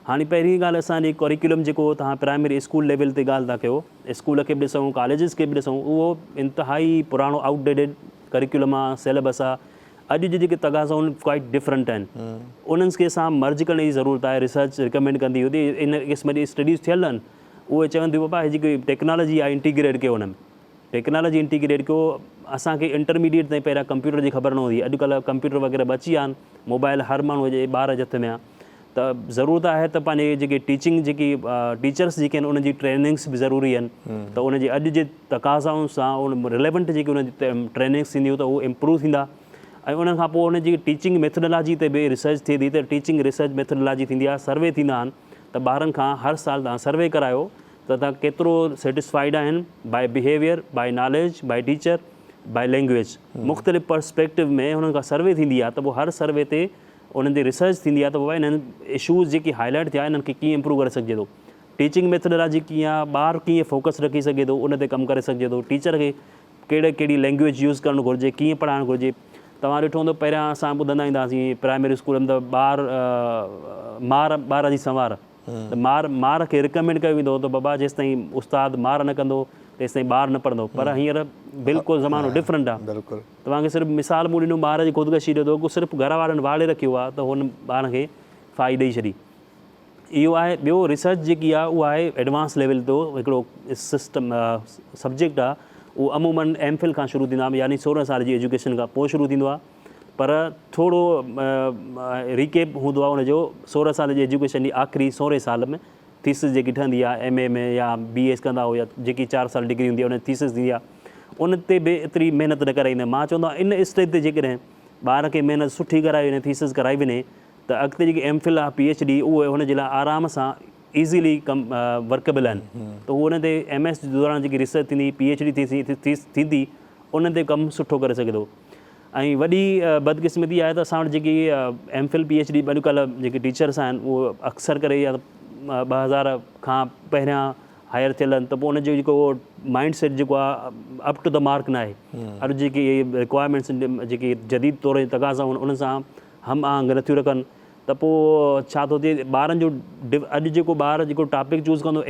हाणे पहिरीं ॻाल्हि असांजी करिकुलम जेको तव्हां प्राइमरी स्कूल लेवल ते ॻाल्हि था कयो, स्कूल खे बि ॾिसूं, कॉलेजिस खे बि ॾिसूं, उहो इंतिहाई पुराणो आउटडेटेड करिकुलम आहे, सिलेबस आहे। अॼु जी जेके तक़ाज़ा आहिनि क्वाइट डिफरेंट आहिनि, उन्हनि खे असां मर्ज करण जी ज़रूरत आहे। रिसर्च रिकमेंड कंदी हुई, इन क़िस्म जी स्टडीज़ थियल आहिनि, उहे चवनि थियूं बाबा जेकी टेक्नोलॉजी आहे इंटीग्रेट कयो, हुन में टेक्नोलॉजी इंटीग्रेट कयो। असांखे इंटरमीडिएट ताईं पहिरियां कंप्यूटर जी ख़बर न हूंदी, अॼुकल्ह कंप्यूटर वग़ैरह अची विया आहिनि, मोबाइल हर माण्हूअ जे ॿार जे हथ में आहे। त ज़रूरत आहे त पंहिंजे जेके टीचिंग जेकी टीचर्स जेके आहिनि उनजी ट्रेनिंग्स बि ज़रूरी आहिनि। त उनजे अॼु जे तक़ाज़ाउनि सां उन रिलेवेंट जेकी उनजी ट्रेनिंग्स थींदियूं त उहे इम्प्रूव थींदा। ऐं उन खां पोइ उनजी टीचिंग मेथडोलॉजी ते बि रिसर्च थिए थी, त टीचिंग रिसर्च मेथडोलॉजी थींदी आहे, सर्वे थींदा आहिनि। त ॿारनि खां हर साल तव्हां सर्वे करायो त तव्हां केतिरो सेटिस्फाइड आहिनि by behaviour, by knowledge, by teacher, by language. मुख़्तलिफ़ पर्सपेक्टिव में हुननि खां सर्वे थींदी आहे, त पोइ हर सर्वे ते उन्हनि ते रिसर्च थींदी आहे त बाबा इन्हनि इशूज़ जेकी हाईलाइट थिया इन्हनि खे कीअं इम्प्रूव करे सघिजे थो। टीचिंग मेथडोलॉजी कीअं आहे, ॿारु कीअं फोकस रखी सघे थो, उन ते कमु करे सघिजे थो। टीचर खे कहिड़ी लैंग्वेज यूज़ करणु घुरिजे, कीअं पढ़ाइणु घुरिजे। तव्हां ॾिठो हूंदो पहिरियां असां ॿुधंदा ईंदासीं प्राइमरी स्कूल में त ॿार जी संवार, त मार खे रिकमेंड कयो वेंदो त बाबा जेसि ताईं उस्तादु मार न कंदो तेसि ताईं ॿारु न पढ़ंदो। पर हींअर बिल्कुलु ज़मानो डिफरेंट आहे। बिल्कुलु तव्हांखे सिर्फ़ु मिसाल मूं ॾिनो ॿार जी ख़ुदकशी ॾिनो, को सिर्फ़ु घर वारनि वाड़े रखियो आहे त हुन ॿार खे फाई ॾेई छॾी। इहो आहे। ॿियो रिसर्च जेकी आहे उहा आहे एडवांस लेवल ते हिकिड़ो सिस्टम सब्जेक्ट आहे, उहो अमूमन एमफिल खां शुरू थींदो आहे, यानी 16 साल जी एजुकेशन खां पोइ शुरू थींदो आहे। पर थोरो रिकेप हूंदो आहे हुनजो 16 साल जी एजुकेशन जी आख़िरी 16 साल में थीसिस जेकी ठहंदी आहे MA में या BS कंदा हो, या जेकी 4 साल डिग्री हूंदी आहे उन थीसिस थींदी आहे, उन ते बि एतिरी महिनत न कराईंदा। मां चवंदो आहियां इन स्टेज ते जेकॾहिं ॿार खे महिनत सुठी कराई वञे, थीसिस कराई वञे, त अॻिते जेकी MPhil आहे PhD उहे हुनजे लाइ आराम सां ईज़ीली वर्केबल आहिनि। त उहो हुन ते MS जे दौरान जेकी रिसर्च थींदी, PhD थींदी, उन ते कमु सुठो करे सघे थो। ऐं वॾी बदकिस्मती आहे त असां वटि जेकी MPhil PhD अॼुकल्ह जेके टीचर्स आहिनि उहे अक्सर करे या 2000 खां पहिरियां हायर थियल आहिनि, त पोइ उनजो जेको माइंड सेट जेको आहे अप टू द मार्क न आहे। अॼु जेकी रिक्वायरमेंट्स जेकी जदीद तौर जी तक़ाज़ा आहिनि उन सां हम आहंग नथियूं रखनि, त पोइ छा थो थिए ॿारनि जो अॼु जेको ॿार जेको टॉपिक चूज़ कंदो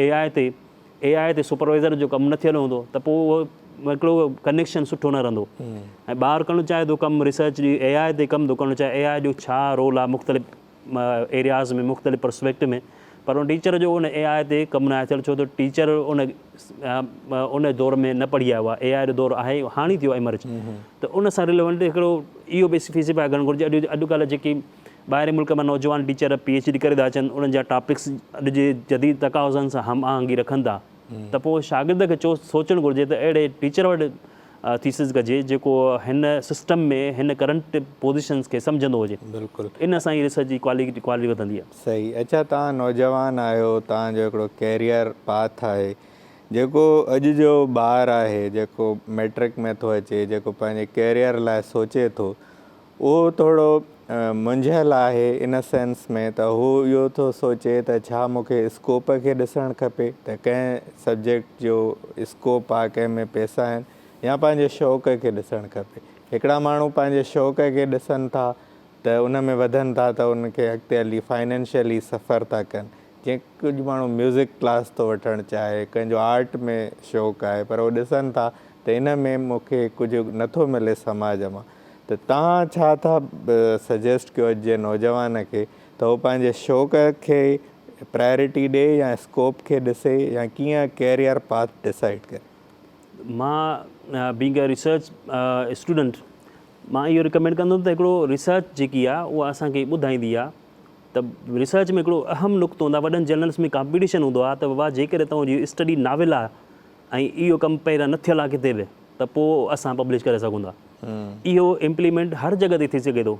AI ते सुपरवाइज़र जो कमु न थियल हूंदो त पोइ उहो हिकिड़ो कनेक्शन सुठो न रहंदो। ऐं ॿारु करणु चाहे थो कमु रिसर्च जी AI ते कमु थो करणु चाहे, AI जो छा रोल आहे मुख़्तलिफ़ एरियाज़ में, मुख़्तलिफ़ पर्सपेक्टिव में, पर उन टीचर जो उन AI ते कमु न आहे थियल। छो त टीचर उन दौर में न पढ़ी आयो आहे, AI जो दौरु आहे हाणे थियो इमर्ज, त उन सां रिलेवेंट हिकिड़ो इहो बि स्पेसिफाई करणु घुरिजे। अॼुकल्ह जेकी ॿाहिरि मुल्क में नौजवान टीचर PhD करे था अचनि, उन्हनि जा टॉपिक्स अॼु जे जदीद तक़ाज़नि सां हम आहंगी रखनि था, त पोइ शागिर्द खे सोचणु घुरिजे त अहिड़े टीचर वटि थीसिस कजे जेको हिन सिस्टम में हिन करंट पोज़ीशन्स खे सम्झंदो हुजे। बिल्कुलु इन सां ई रिसर्च जी क्वालिटी वधंदी आहे। सही। अच्छा, तव्हां नौजवान आहियो, तव्हांजो हिकिड़ो कैरियर पाथ आहे, जेको अॼु जो ॿारु आहे जेको मैट्रिक में थो अचे, जेको पंहिंजे कैरियर लाइ सोचे थो, उहो थोरो मुंझियल आहे इन सेंस में त हू इहो थो सोचे त छा मूंखे स्कोप खे ॾिसणु खपे, त कंहिं सब्जेक्ट जो स्कोप आहे, कंहिं में पैसा आहिनि, या पंहिंजे शौक़ खे ॾिसणु खपे। हिकिड़ा माण्हू पंहिंजे शौक़ खे ॾिसनि था त उन में वधनि था, त उनखे अॻिते हली फाइनेंशियली सफ़र था कनि, कंहिं कुझु माण्हू म्यूज़िक क्लास थो वठणु चाहे, कंहिंजो आर्ट में शौक़ु आहे, पर उहो ॾिसनि था त इन में मूंखे कुझु नथो मिले समाज मां, त तव्हां छा था सजेस्ट कयो जे नौजवान खे त उहो पंहिंजे शौक़ खे प्रायोरिटी ॾिए या स्कोप खे ॾिसे या कीअं कैरियर पाथ डिसाइड करे? मां बीइंग अ रिसर्च स्टूडेंट मां इहो रिकमेंड कंदुमि त हिकिड़ो रिसर्च जेकी आहे उहा असांखे ॿुधाईंदी आहे त रिसर्च में हिकिड़ो अहम नुक़्तो हूंदो आहे, वॾनि जर्नल्स में कॉम्पिटिशन हूंदो आहे त बाबा जेकॾहिं तव्हांजी स्टडी नाविल आहे ऐं इहो कमु पहिरियां न थियल आहे किथे बि त पोइ असां पब्लिश करे सघूं था। इहो इम्प्लीमेंट हर जॻह ते थी सघे थो।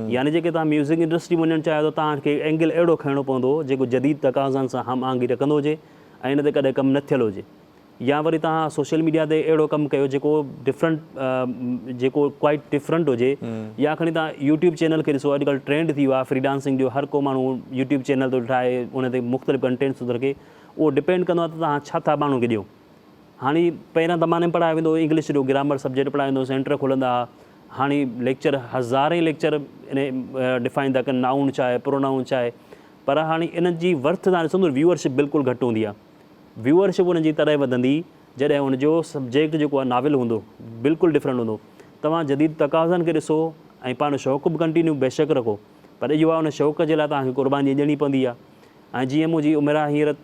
यानी जेके तव्हां म्यूज़िक इंडस्ट्री में वञणु चाहियो त तव्हांखे एंगल अहिड़ो खणणो पवंदो जेको जदीद तक़ाज़नि सां हम आहंगी रखंदो हुजे ऐं इन ते कॾहिं कमु न थियल हुजे, या वरी तव्हां सोशल मीडिया ते अहिड़ो कमु कयो जेको क्वाइट डिफरेंट हुजे, या खणी तव्हां यूट्यूब चैनल खे ॾिसो, अॼुकल्ह ट्रेंड थी वियो आहे फ्रीडांसिंग जो, हर को माण्हू यूट्यूब चैनल थो ठाहे, उन ते मुख़्तलिफ़ कंटेंट्स थो रखे। उहो डिपेंड कंदो आहे त तव्हां छा था माण्हू खे ॾियो। हाणे पहिरियां ज़माने में पढ़ायो वेंदो इंग्लिश जो ग्रामर सब्जेक्ट पढ़ायो वेंदो, सेंटर खुलंदा हुआ, हाणे lecture Hazare lecture in define था कनि, नाउन छा आहे, प्रोनाउन छा आहे, पर हाणे इन जी वर्थ तव्हां ॾिसंदो व्यूअरशिप बिल्कुलु घटि हूंदी आहे। व्यूअरशिप उन जी तॾहिं वधंदी जॾहिं हुनजो सब्जेक्ट जेको आहे नाविल हूंदो, बिल्कुलु डिफरेंट हूंदो। तव्हां जदीद तक़ाज़नि खे ॾिसो ऐं पंहिंजो शौक़ु बि कंटिन्यू बेशक रखो, पर इहो आहे उन शौक़ जे लाइ तव्हांखे क़ुर्बानी ॾियणी पवंदी आहे। ऐं जीअं मुंहिंजी उमिरि आहे हींअर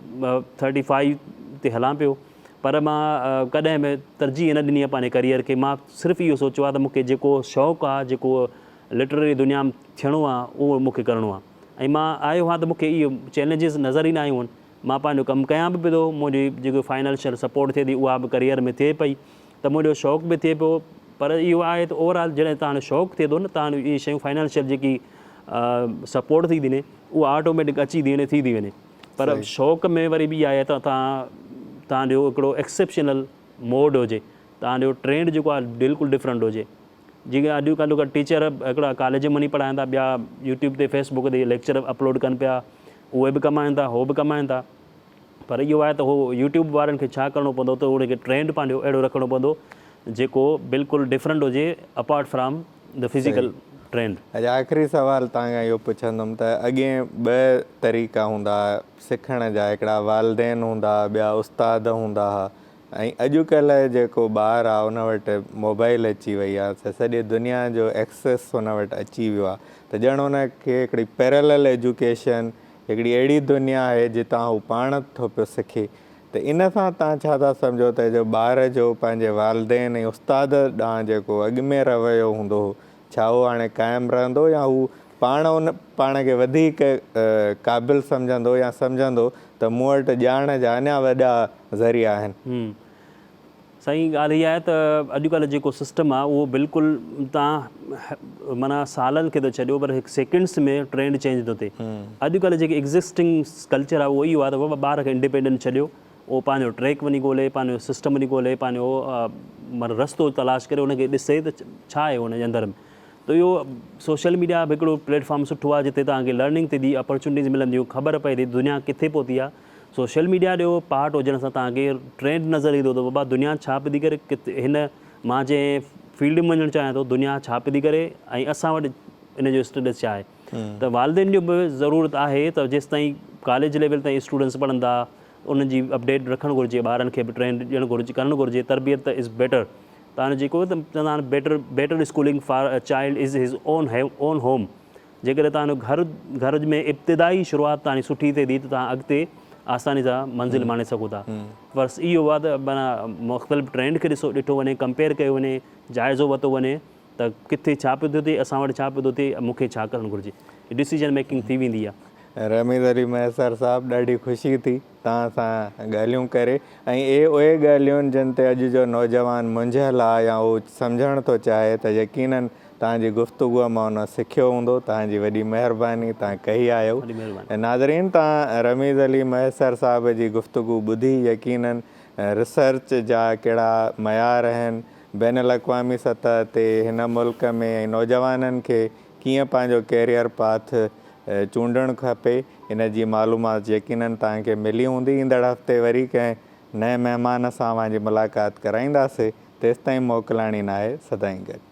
35 ते हलां पियो, पर मां कॾहिं बि तरजीह न ॾिनी आहे पंहिंजे करियर खे। मां सिर्फ़ु इहो सोचियो आहे त मूंखे जेको शौक़ु आहे, जेको लिटरेरी दुनिया में थियणो आहे, उहो मूंखे करिणो आहे। ऐं मां आयो आहियां त मूंखे इहो चैलेंजिस नज़र ई न आयूं आहिनि। मां पंहिंजो कमु कयां बि पियो थो, मुंहिंजी जेको फाइनेंशियल सपोर्ट थिए थी उहा बि करियर में थिए पई, त मुंहिंजो शौक़ु बि थिए पियो। पर इहो आहे त ओवरऑल जॾहिं तव्हांजो शौक़ु थिए थो न, तव्हां इहे शयूं फाइनेंशियल जेकी सपोर्ट थी वञे उहा ऑटोमेटिक अची थी वञे, थी वञे। पर शौक़ में वरी बि आहे त तव्हांजो हिकिड़ो एक्सेप्शनल मोड हुजे, तव्हांजो ट्रेंड जेको आहे बिल्कुलु डिफरेंट हुजे। जीअं अॼुकल्ह टीचर हिकिड़ा कॉलेज में वञी पढ़ाइनि था, ॿिया यूट्यूब ते फेसबुक ते लेक्चर अपलोड कनि पिया, उहे बि कमाइनि था, उहो बि कमाइनि था। पर इहो आहे त उहो यूट्यूब वारनि खे छा करिणो पवंदो त उनखे ट्रेंड पंहिंजो अहिड़ो रखिणो पवंदो जेको बिल्कुलु डिफरेंट हुजे apart from the physical trend. अॼु आख़िरी सुवाल तव्हांखां इहो पुछंदुमि त अॻे 2 तरीक़ा हूंदा सिखण जा, हिकिड़ा वालदेन हूंदा, ॿिया उस्ताद हूंदा हुआ, ऐं अॼुकल्ह जेको ॿारु आहे उन वटि मोबाइल अची वई आहे, त सॼी दुनिया जो एक्सेस हुन वटि अची वियो आहे, त ॼण हुनखे हिकिड़ी पैरेलल एजुकेशन, हिकिड़ी अहिड़ी दुनिया आहे जितां हू पाण थो पियो सिखे। त इन सां तव्हां छा था सम्झो त जो ॿार जो पंहिंजे वालदेन ऐं उस्ताद ॾांहुं जेको अॻु में रवैयो हूंदो हो, छा उहो हाणे क़ाइमु रहंदो, या हू पाण खे वधीक क़ाबिल सम्झंदो या सम्झंदो त मूं वटि ॼाण जा अञा वॾा ज़रिया आहिनि? सही ॻाल्हि इहा आहे त अॼुकल्ह जेको सिस्टम आहे उहो बिल्कुलु तव्हां माना सालनि खे थो छॾियो, पर हिकु सेकेंड्स में ट्रेंड चेंज थो थिए। अॼुकल्ह जेकी एग्ज़िस्टिंग कल्चर आहे उहो इहो आहे त बाबा ॿार खे इंडिपेंडेंट छॾियो, उहो पंहिंजो ट्रैक वञी ॻोल्हे, पंहिंजो सिस्टम वञी ॻोल्हे, पंहिंजो माना रस्तो तलाश करे उनखे ॾिसे त छा आहे हुनजे अंदरि में। त इहो सोशल मीडिया बि हिकिड़ो प्लेटफॉर्म सुठो आहे जिते तव्हांखे लर्निंग थी थी, अपॉर्चुनिटीज़ मिलंदियूं, ख़बर पए थी दुनिया किथे पहुती आहे। सोशल मीडिया जो पार्ट हुजण सां तव्हांखे ट्रेंड नज़र ईंदो त बाबा दुनिया छा पई थी करे, किथे हिन मां जंहिं फील्ड में वञणु चाहियां थो दुनिया छा पई थी करे ऐं असां वटि इन जो स्टेटस छा आहे। त वालदेन जो बि ज़रूरत आहे त जेसि ताईं कॉलेज लेवल ताईं स्टूडेंट्स पढ़ंदा उन जी अपडेट रखणु घुरिजे, ॿारनि खे बि ट्रेंड ॾियणु घुरिजे, करणु घुरिजे। तरबियत त इज़ बेटर, तव्हांजो जेको चवंदा आहिनि better schooling for a child is his on home. जेकॾहिं तव्हांजो घर में इब्तिदाई शुरूआति तव्हांजी सुठी थिए थी त तव्हां अॻिते आसानी सां मंज़िल माणे सघो था। बसि इहो आहे त माना मुख़्तलिफ़ ट्रेंड खे ॾिठो वञे, कंपेयर कयो वञे, जाइज़ो वरितो वञे त किथे छा पियो थो थिए, असां वटि छा पियो थो थिए, मूंखे छा करणु घुरिजे, डिसीजन मेकिंग थी वेंदी आहे। रमीज़ अली मैसर साहब, ॾाढी ख़ुशी थी तव्हां सां ॻाल्हियूं करे, ऐं उहे ॻाल्हियूं जिन ते अॼु जो नौजवान मुंझियल आहे या उहो सम्झणु थो चाहे त यकीननि तव्हांजी गुफ़्तगूअ मां उन सिखियो हूंदो। तव्हांजी वॾी महिरबानी, तव्हां कई आहियो। ऐं नाज़रीन, तव्हां रमीज़ अली मैसर साहब जी गुफ़्तगू ॿुधी, यकीननि रिसर्च जा कहिड़ा मयार आहिनि, बैन अल-अक़वामी सतह ते हिन मुल्क में ऐं नौजवाननि खे कीअं पंहिंजो कैरियर पाथ चूंडणु खपे, इन जी मालूमात यकीननि तव्हांखे मिली हूंदी। ईंदड़ हफ़्ते वरी कंहिं नए महिमान सां मुंहिंजी मुलाक़ात कराईंदासीं। तेसिताईं मोकिलाणी न आहे, सदाईं गॾु।